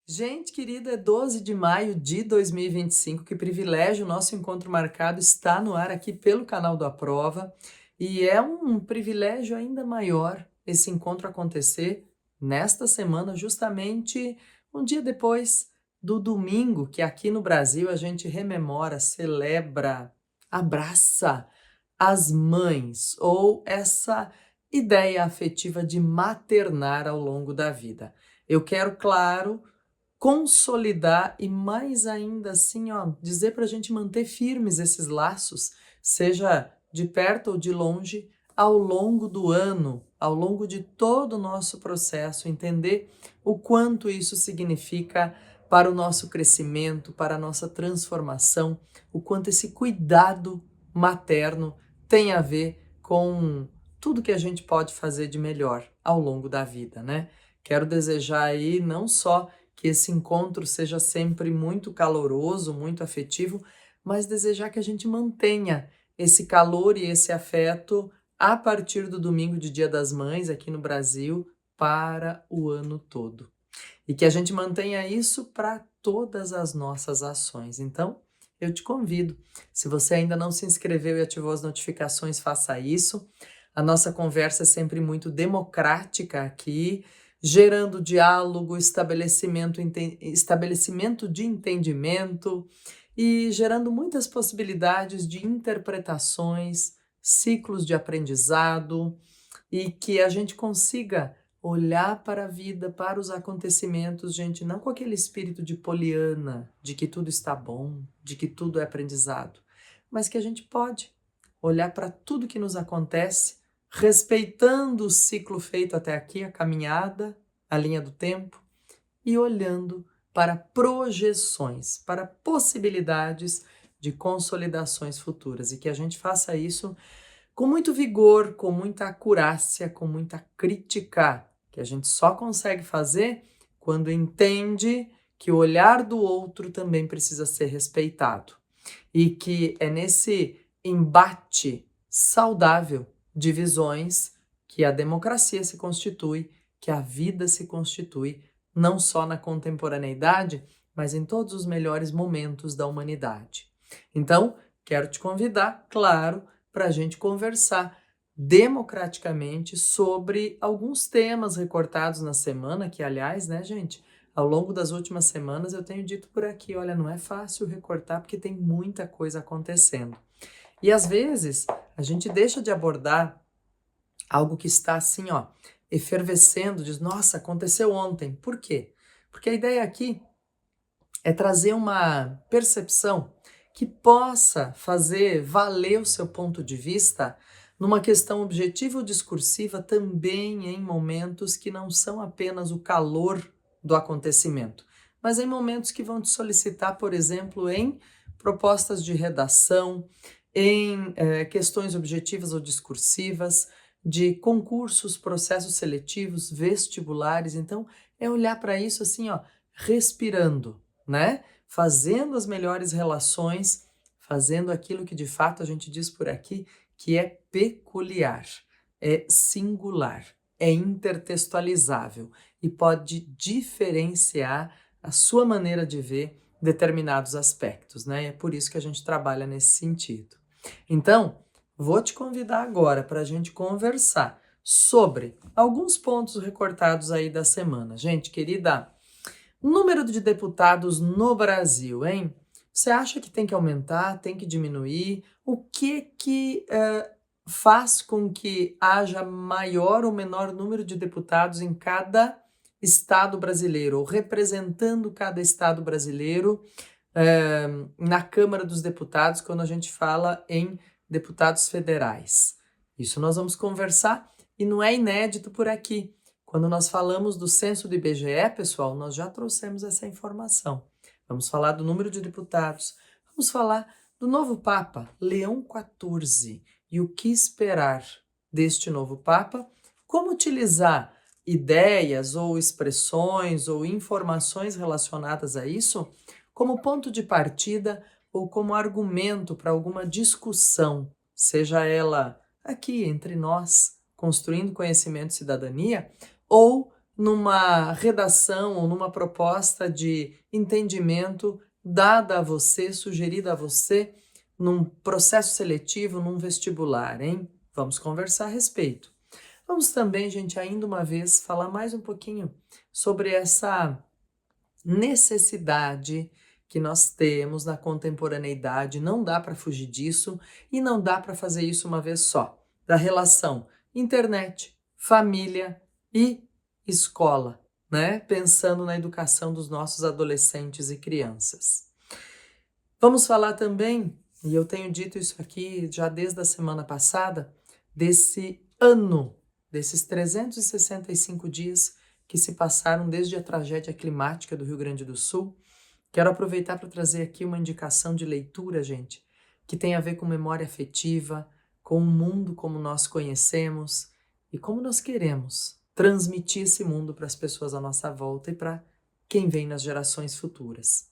Gente querida, é 12 de maio de 2025, que privilégio, o nosso encontro marcado está no ar aqui pelo canal do Aprova, e é um privilégio ainda maior esse encontro acontecer nesta semana, justamente um dia depois do domingo, que aqui no Brasil a gente rememora, celebra, abraça as mães, ou essa ideia afetiva de maternar ao longo da vida. Eu quero, claro, consolidar e mais ainda assim, ó, dizer para a gente manter firmes esses laços, seja de perto ou de longe, ao longo do ano, ao longo de todo o nosso processo, entender o quanto isso significa para o nosso crescimento, para a nossa transformação, o quanto esse cuidado materno tem a ver com tudo que a gente pode fazer de melhor ao longo da vida, né? Quero desejar aí não só que esse encontro seja sempre muito caloroso, muito afetivo, mas desejar que a gente mantenha esse calor e esse afeto a partir do domingo de Dia das Mães aqui no Brasil para o ano todo. E que a gente mantenha isso para todas as nossas ações. Então, eu te convido, se você ainda não se inscreveu e ativou as notificações, faça isso. A nossa conversa é sempre muito democrática aqui, gerando diálogo, estabelecimento de entendimento e gerando muitas possibilidades de interpretações, ciclos de aprendizado e que a gente consiga olhar para a vida, para os acontecimentos, gente, não com aquele espírito de poliana, de que tudo está bom, de que tudo é aprendizado, mas que a gente pode olhar para tudo que nos acontece, respeitando o ciclo feito até aqui, a caminhada, a linha do tempo, e olhando para projeções, para possibilidades de consolidações futuras, e que a gente faça isso com muito vigor, com muita acurácia, com muita crítica, que a gente só consegue fazer quando entende que o olhar do outro também precisa ser respeitado. E que é nesse embate saudável de visões que a democracia se constitui, que a vida se constitui, não só na contemporaneidade, mas em todos os melhores momentos da humanidade. Então, quero te convidar, claro, para a gente conversar democraticamente sobre alguns temas recortados na semana, que, aliás, né, gente, ao longo das últimas semanas eu tenho dito por aqui, olha, não é fácil recortar porque tem muita coisa acontecendo. E às vezes a gente deixa de abordar algo que está assim, ó, efervescendo, diz, nossa, aconteceu ontem. Por quê? Porque a ideia aqui é trazer uma percepção que possa fazer valer o seu ponto de vista numa questão objetiva ou discursiva também em momentos que não são apenas o calor do acontecimento, mas em momentos que vão te solicitar, por exemplo, em propostas de redação, em questões objetivas ou discursivas, de concursos, processos seletivos, vestibulares. Então, é olhar para isso assim, ó, respirando, né? Fazendo as melhores relações, fazendo aquilo que de fato a gente diz por aqui que é peculiar, é singular, é intertextualizável e pode diferenciar a sua maneira de ver determinados aspectos, né? É por isso que a gente trabalha nesse sentido. Então, vou te convidar agora para a gente conversar sobre alguns pontos recortados aí da semana. Gente, querida, número de deputados no Brasil, hein? Você acha que tem que aumentar, tem que diminuir? O que faz com que haja maior ou menor número de deputados em cada estado brasileiro, ou representando cada estado brasileiro na Câmara dos Deputados, quando a gente fala em deputados federais? Isso nós vamos conversar e não é inédito por aqui. Quando nós falamos do censo do IBGE, pessoal, nós já trouxemos essa informação. Vamos falar do número de deputados, vamos falar do novo Papa, Leão XIV, e o que esperar deste novo Papa, como utilizar ideias ou expressões ou informações relacionadas a isso como ponto de partida ou como argumento para alguma discussão, seja ela aqui entre nós, construindo conhecimento e cidadania, ou numa redação ou numa proposta de entendimento dada a você, sugerida a você, num processo seletivo, num vestibular, hein? Vamos conversar a respeito. Vamos também, gente, ainda uma vez, falar mais um pouquinho sobre essa necessidade que nós temos na contemporaneidade, não dá para fugir disso e não dá para fazer isso uma vez só, da relação internet, família e escola, né? Pensando na educação dos nossos adolescentes e crianças. Vamos falar também, e eu tenho dito isso aqui já desde a semana passada, desse ano, desses 365 dias que se passaram desde a tragédia climática do Rio Grande do Sul. Quero aproveitar para trazer aqui uma indicação de leitura, gente, que tem a ver com memória afetiva, com o mundo como nós conhecemos e como nós queremos transmitir esse mundo para as pessoas à nossa volta e para quem vem nas gerações futuras.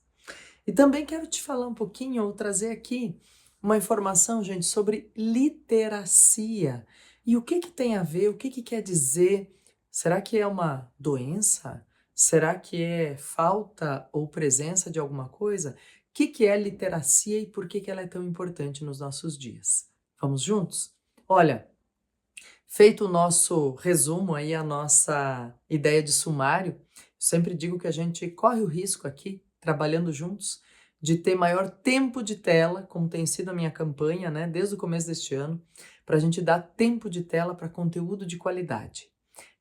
E também quero te falar um pouquinho, ou trazer aqui uma informação, gente, sobre literacia. E o que tem a ver, o que quer dizer? Será que é uma doença? Será que é falta ou presença de alguma coisa? O que é literacia e por que ela é tão importante nos nossos dias? Vamos juntos? Olha, feito o nosso resumo aí, a nossa ideia de sumário, sempre digo que a gente corre o risco aqui, trabalhando juntos, de ter maior tempo de tela, como tem sido a minha campanha, né, desde o começo deste ano, para a gente dar tempo de tela para conteúdo de qualidade.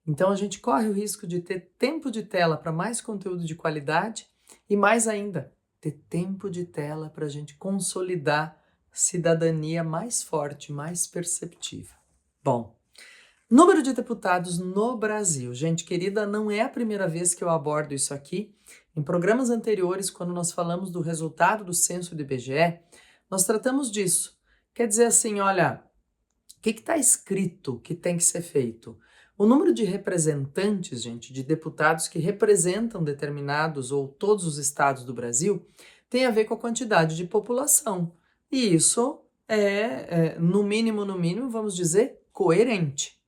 Então a gente corre o risco de ter tempo de tela para mais conteúdo de qualidade e mais ainda, ter tempo de tela para a gente consolidar cidadania mais forte, mais perceptiva. Bom, número de deputados no Brasil. Gente querida, não é a primeira vez que eu abordo isso aqui. Em programas anteriores, quando nós falamos do resultado do censo do IBGE, nós tratamos disso. Quer dizer assim, olha, o que está escrito que tem que ser feito? O número de representantes, gente, de deputados que representam determinados ou todos os estados do Brasil, tem a ver com a quantidade de população. E isso no mínimo, vamos dizer, coerente.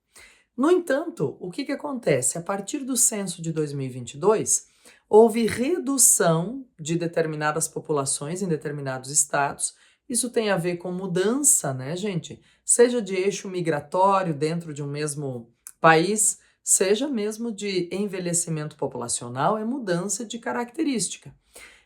No entanto, o que acontece? A partir do censo de 2022, houve redução de determinadas populações em determinados estados. Isso tem a ver com mudança, né, gente? Seja de eixo migratório dentro de um mesmo país, seja mesmo de envelhecimento populacional, é mudança de característica.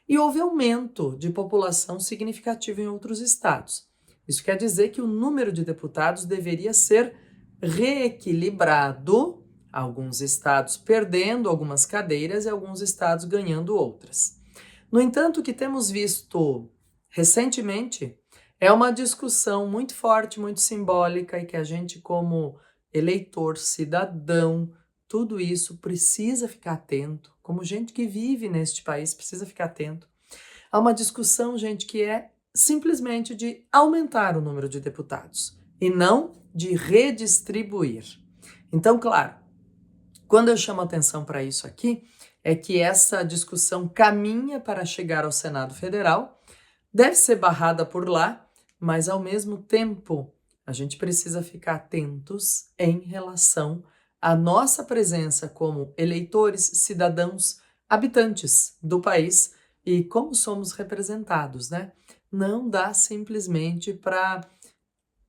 E houve aumento de população significativo em outros estados. Isso quer dizer que o número de deputados deveria ser reequilibrado, alguns estados perdendo algumas cadeiras e alguns estados ganhando outras. No entanto, o que temos visto recentemente é uma discussão muito forte, muito simbólica e que a gente, como eleitor, cidadão, tudo isso precisa ficar atento, como gente que vive neste país precisa ficar atento. Há uma discussão, gente, que é simplesmente de aumentar o número de deputados e não de redistribuir. Então, claro, quando eu chamo atenção para isso aqui, é que essa discussão caminha para chegar ao Senado Federal, deve ser barrada por lá, mas ao mesmo tempo a gente precisa ficar atentos em relação à nossa presença como eleitores, cidadãos, habitantes do país e como somos representados, né? Não dá simplesmente para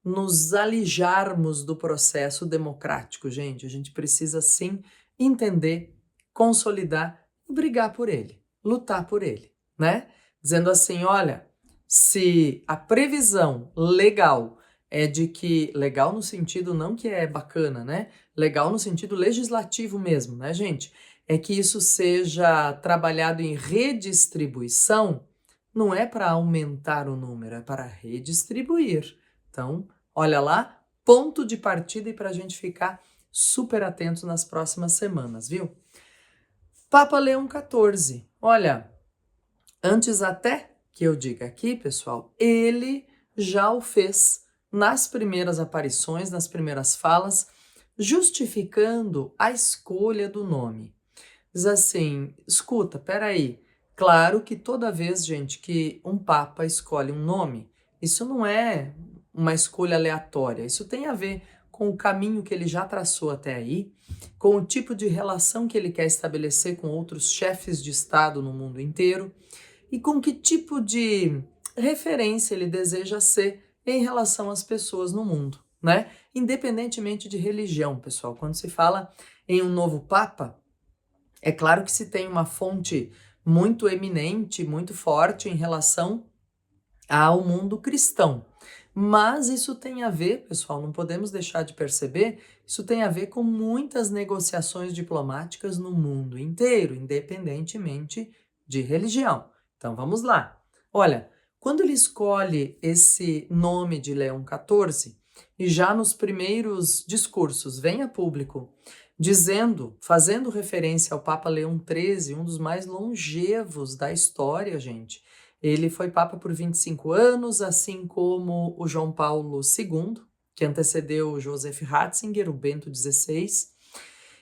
nos alijarmos do processo democrático, gente. A gente precisa sim entender, consolidar e brigar por ele, lutar por ele, né? Dizendo assim, olha, se a previsão legal é de que, legal no sentido não que é bacana, né? Legal no sentido legislativo mesmo, né, gente? É que isso seja trabalhado em redistribuição, não é para aumentar o número, é para redistribuir. Então, olha lá, ponto de partida e para a gente ficar super atento nas próximas semanas, viu? Papa Leão XIV, olha, antes até que eu diga aqui, pessoal, ele já o fez nas primeiras aparições, nas primeiras falas, justificando a escolha do nome. Diz assim, escuta, peraí, claro que toda vez, gente, que um papa escolhe um nome, isso não é uma escolha aleatória, isso tem a ver com o caminho que ele já traçou até aí, com o tipo de relação que ele quer estabelecer com outros chefes de Estado no mundo inteiro e com que tipo de referência ele deseja ser em relação às pessoas no mundo, né? Independentemente de religião, pessoal. Quando se fala em um novo Papa, é claro que se tem uma fonte muito eminente, muito forte em relação ao mundo cristão. Mas isso tem a ver, pessoal, não podemos deixar de perceber, isso tem a ver com muitas negociações diplomáticas no mundo inteiro, independentemente de religião. Então vamos lá. Olha, quando ele escolhe esse nome de Leão XIV, e já nos primeiros discursos vem a público dizendo, fazendo referência ao Papa Leão XIII, um dos mais longevos da história, gente. Ele foi Papa por 25 anos, assim como o João Paulo II, que antecedeu o Joseph Ratzinger, o Bento XVI,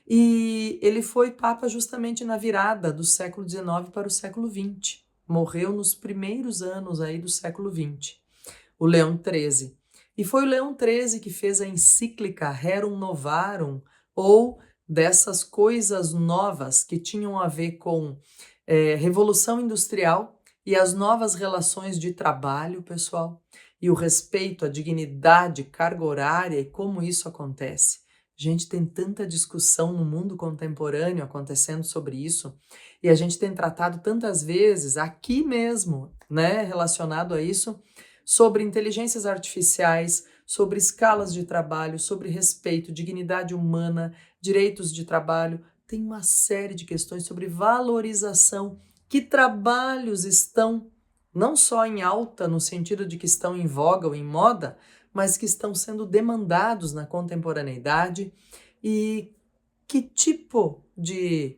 e ele foi Papa justamente na virada do século XIX para o século XX. Morreu nos primeiros anos aí do século XX, o Leão XIII. E foi o Leão XIII que fez a encíclica Rerum Novarum, ou dessas coisas novas que tinham a ver com Revolução Industrial e as novas relações de trabalho, pessoal, e o respeito à dignidade, carga horária e como isso acontece. Gente, tem tanta discussão no mundo contemporâneo acontecendo sobre isso, e a gente tem tratado tantas vezes aqui mesmo, né, relacionado a isso, sobre inteligências artificiais, sobre escalas de trabalho, sobre respeito, dignidade humana, direitos de trabalho. Tem uma série de questões sobre valorização. Que trabalhos estão não só em alta, no sentido de que estão em voga ou em moda, mas que estão sendo demandados na contemporaneidade, e que tipo de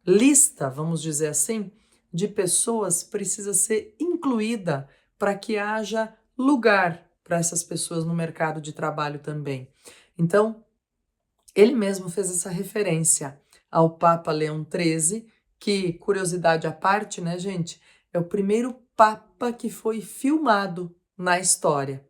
lista, vamos dizer assim, de pessoas precisa ser incluída para que haja lugar para essas pessoas no mercado de trabalho também. Então, ele mesmo fez essa referência ao Papa Leão XIII, que, curiosidade à parte, né, gente, é o primeiro Papa que foi filmado na história.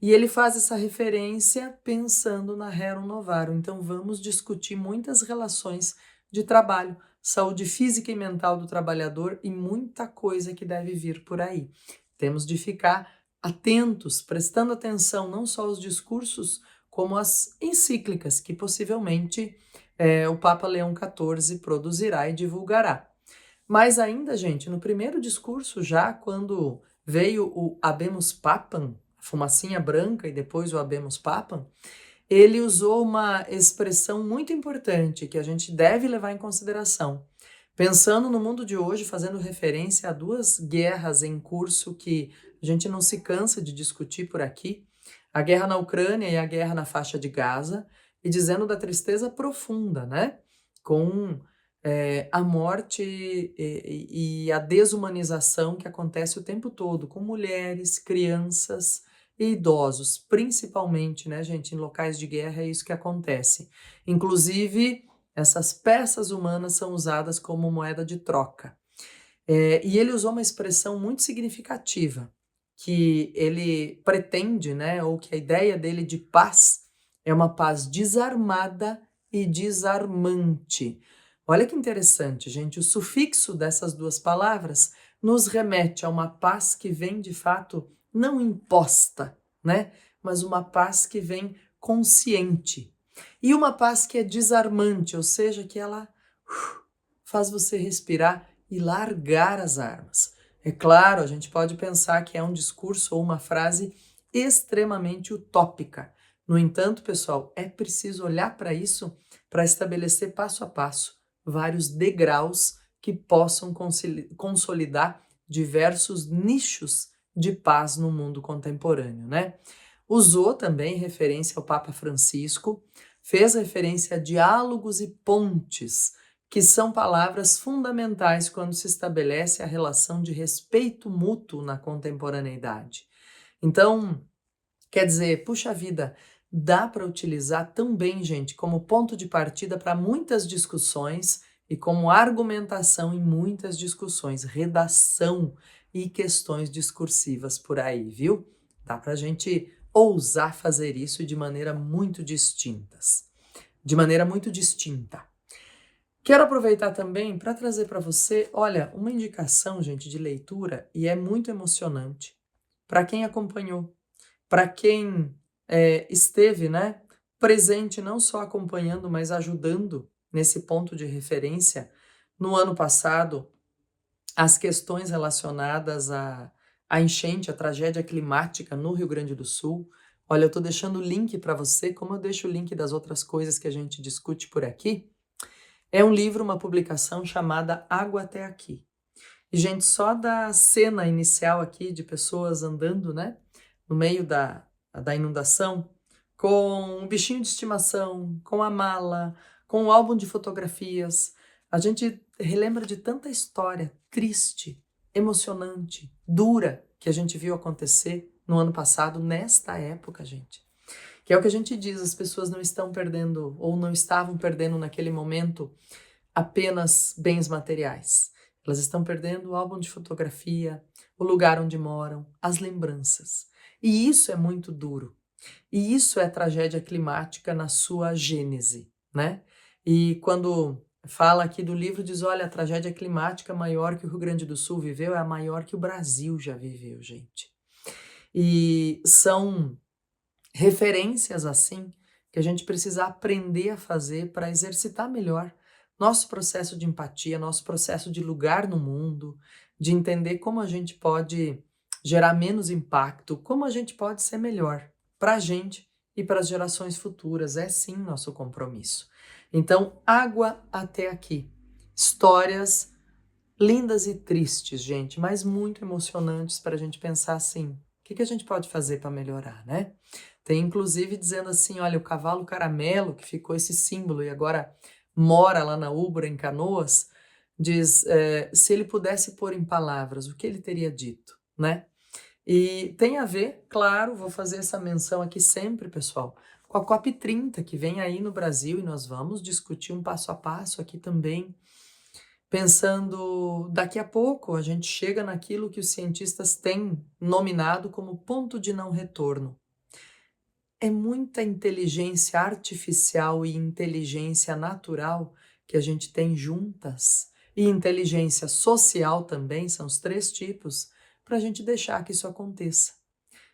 E ele faz essa referência pensando na Rerum Novarum. Então, vamos discutir muitas relações de trabalho, saúde física e mental do trabalhador e muita coisa que deve vir por aí. Temos de ficar atentos, prestando atenção não só aos discursos, como as encíclicas que possivelmente o Papa Leão XIV produzirá e divulgará. Mas ainda, gente, no primeiro discurso, já quando veio o Habemus Papam, a fumacinha branca e depois o Habemus Papam, ele usou uma expressão muito importante que a gente deve levar em consideração. Pensando no mundo de hoje, fazendo referência a duas guerras em curso que a gente não se cansa de discutir por aqui, a guerra na Ucrânia e a guerra na faixa de Gaza, e dizendo da tristeza profunda, né? Com a morte e a desumanização que acontece o tempo todo, com mulheres, crianças e idosos, principalmente, né, gente, em locais de guerra é isso que acontece. Inclusive, essas peças humanas são usadas como moeda de troca. E ele usou uma expressão muito significativa, que ele pretende, né, ou que a ideia dele de paz é uma paz desarmada e desarmante. Olha que interessante, gente, o sufixo dessas duas palavras nos remete a uma paz que vem, de fato, não imposta, né, mas uma paz que vem consciente. E uma paz que é desarmante, ou seja, que ela faz você respirar e largar as armas. É claro, a gente pode pensar que é um discurso ou uma frase extremamente utópica. No entanto, pessoal, é preciso olhar para isso para estabelecer passo a passo vários degraus que possam consolidar diversos nichos de paz no mundo contemporâneo, né? Usou também referência ao Papa Francisco, fez referência a diálogos e pontes, que são palavras fundamentais quando se estabelece a relação de respeito mútuo na contemporaneidade. Então, quer dizer, puxa vida, dá para utilizar também, gente, como ponto de partida para muitas discussões e como argumentação em muitas discussões, redação e questões discursivas por aí, viu? Dá para a gente ousar fazer isso e de maneira muito de maneira muito distinta. Quero aproveitar também para trazer para você, olha, uma indicação, gente, de leitura, e é muito emocionante para quem acompanhou, para quem esteve, né, presente, não só acompanhando, mas ajudando nesse ponto de referência no ano passado, as questões relacionadas à enchente, à tragédia climática no Rio Grande do Sul. Olha, eu estou deixando o link para você, como eu deixo o link das outras coisas que a gente discute por aqui. É um livro, uma publicação chamada Água Até Aqui. E, gente, só da cena inicial aqui de pessoas andando, né, no meio da inundação, com um bichinho de estimação, com a mala, com um álbum de fotografias, a gente relembra de tanta história triste, emocionante, dura, que a gente viu acontecer no ano passado, nesta época, gente. Que é o que a gente diz, as pessoas não estão perdendo, ou não estavam perdendo naquele momento, apenas bens materiais. Elas estão perdendo o álbum de fotografia, o lugar onde moram, as lembranças. E isso é muito duro. E isso é tragédia climática na sua gênese, né? E quando fala aqui do livro, diz, olha, a tragédia climática maior que o Rio Grande do Sul viveu é a maior que o Brasil já viveu, gente. E são referências assim que a gente precisa aprender a fazer para exercitar melhor nosso processo de empatia, nosso processo de lugar no mundo, de entender como a gente pode gerar menos impacto, como a gente pode ser melhor para a gente e para as gerações futuras. É sim nosso compromisso. Então, Água Até Aqui. Histórias lindas e tristes, gente, mas muito emocionantes para a gente pensar assim, o que a gente pode fazer para melhorar, né? Tem inclusive dizendo assim, olha, o cavalo caramelo, que ficou esse símbolo e agora mora lá na Ubra, em Canoas, diz, se ele pudesse pôr em palavras, o que ele teria dito, né? E tem a ver, claro, vou fazer essa menção aqui sempre, pessoal, com a COP30, que vem aí no Brasil, e nós vamos discutir um passo a passo aqui também, pensando, daqui a pouco a gente chega naquilo que os cientistas têm nominado como ponto de não retorno. É muita inteligência artificial e inteligência natural que a gente tem juntas, e inteligência social também, são os 3 tipos, para a gente deixar que isso aconteça.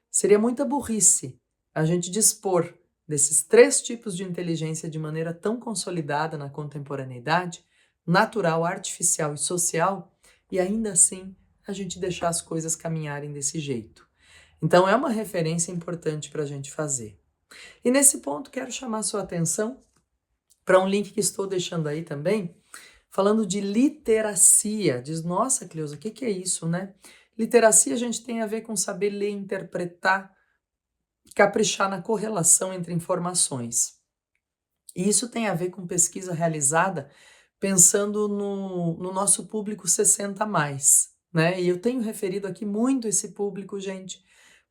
Seria muita burrice a gente dispor desses 3 tipos de inteligência de maneira tão consolidada na contemporaneidade, natural, artificial e social, e ainda assim a gente deixar as coisas caminharem desse jeito. Então é uma referência importante para a gente fazer. E nesse ponto quero chamar a sua atenção para um link que estou deixando aí também, falando de literacia. Diz, nossa, Cleusa, o que é isso, né? Literacia a gente tem a ver com saber ler, interpretar, caprichar na correlação entre informações. E isso tem a ver com pesquisa realizada pensando no nosso público 60 mais, né? E eu tenho referido aqui muito esse público, gente,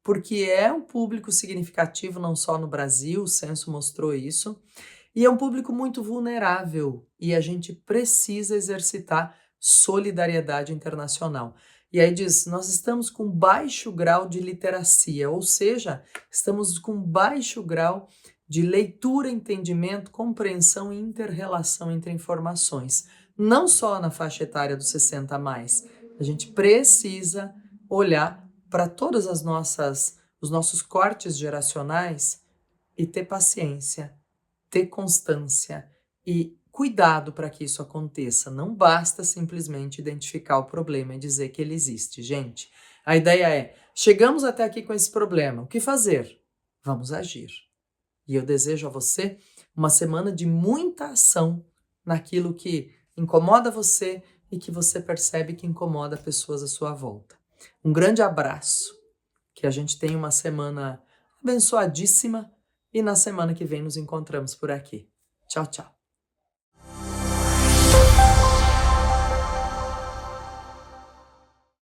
porque é um público significativo não só no Brasil, o censo mostrou isso, e é um público muito vulnerável, e a gente precisa exercitar solidariedade internacional. E aí diz, nós estamos com baixo grau de literacia, ou seja, estamos com baixo grau de leitura, entendimento, compreensão e inter-relação entre informações. Não só na faixa etária dos 60 a mais. A gente precisa olhar para todas os nossos cortes geracionais e ter paciência, ter constância e cuidado para que isso aconteça. Não basta simplesmente identificar o problema e dizer que ele existe, gente. A ideia é, chegamos até aqui com esse problema, o que fazer? Vamos agir. E eu desejo a você uma semana de muita ação naquilo que incomoda você e que você percebe que incomoda pessoas à sua volta. Um grande abraço, que a gente tenha uma semana abençoadíssima e na semana que vem nos encontramos por aqui. Tchau, tchau.